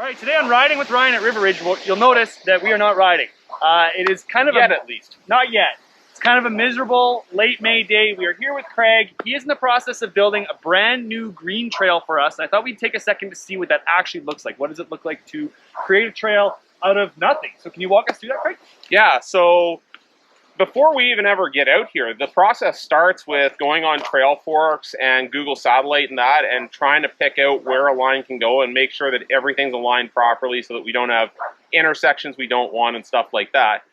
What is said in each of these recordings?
All right, today on Riding with Ryan at River Ridge, you'll notice that we are not riding. It is kind of at least. Not yet. It's kind of a miserable late May day. We are here with Craig. He is in the process of building a brand new green trail for us. And I thought we'd take a second to see what that actually looks like. What does it look like to create a trail out of nothing? So can you walk us through that, Craig? Yeah, so before we even ever get out here, the process starts with going on Trailforks and Google Satellite and that, and trying to pick out where a line can go and make sure that everything's aligned properly so that we don't have intersections we don't want and stuff like that.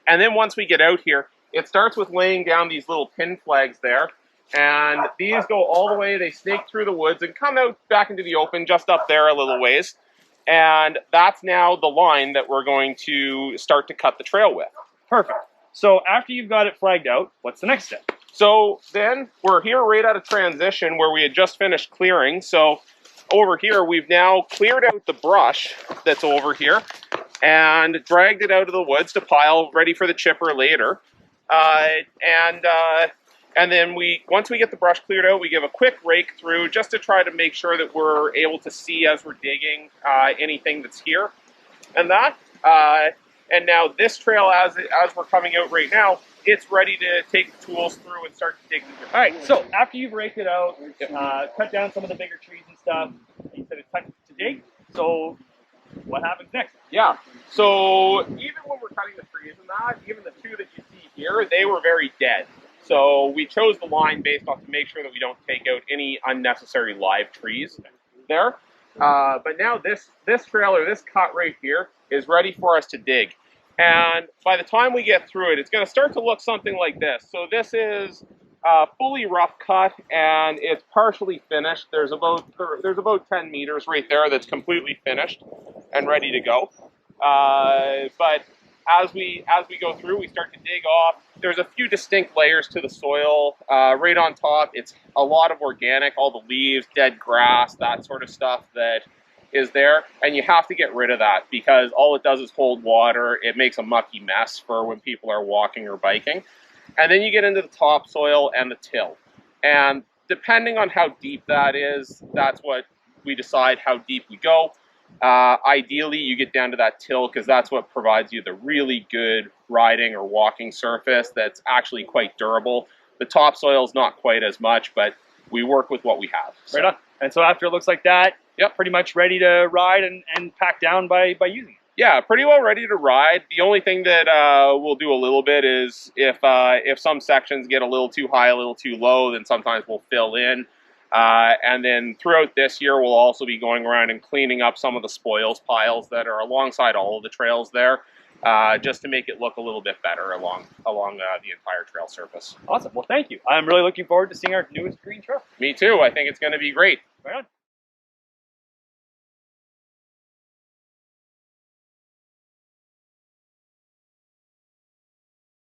And then once we get out here, it starts with laying down these little pin flags there. And these go all the way, they snake through the woods and come out back into the open just up there a little ways. And that's now the line that we're going to start to cut the trail with. Perfect. So after you've got it flagged out, what's the next step? So then we're here right at a transition where we had just finished clearing. So over here, we've now cleared out the brush that's over here and dragged it out of the woods to pile ready for the chipper later. And then once we get the brush cleared out, we give a quick rake through just to try to make sure that we're able to see as we're digging anything that's here and that. And now this trail, as we're coming out right now, it's ready to take the tools through and start to dig. All right, so after you've raked it out, cut down some of the bigger trees and stuff, you said it's time to dig, so what happens next? Yeah, so even when we're cutting the trees and that, even the two that you see here, they were very dead. So we chose the line based off to make sure that we don't take out any unnecessary live trees there. But now this trail, or this cut right here, is ready for us to dig. And by the time we get through it, it's going to start to look something like this. So this is fully rough cut, and it's partially finished. There's about 10 meters right there that's completely finished and ready to go. But as we go through, we start to dig off. There's a few distinct layers to the soil. Right on top, it's a lot of organic, all the leaves, dead grass, that sort of stuff that is there. And you have to get rid of that because all it does is hold water. It makes a mucky mess for when people are walking or biking. And then you get into the topsoil and the till. And depending on how deep that is, that's what we decide how deep we go. Ideally, you get down to that till because that's what provides you the really good riding or walking surface that's actually quite durable. The topsoil is not quite as much, but we work with what we have. So. Right on. And so after it looks like that, yep, pretty much ready to ride and pack down by using it. Yeah, pretty well ready to ride. The only thing that we'll do a little bit is if some sections get a little too high, a little too low, then sometimes we'll fill in. And then throughout this year, we'll also be going around and cleaning up some of the spoils piles that are alongside all of the trails there, just to make it look a little bit better along the entire trail surface. Awesome. Well, thank you. I'm really looking forward to seeing our newest green trail. Me too. I think it's going to be great. Right on.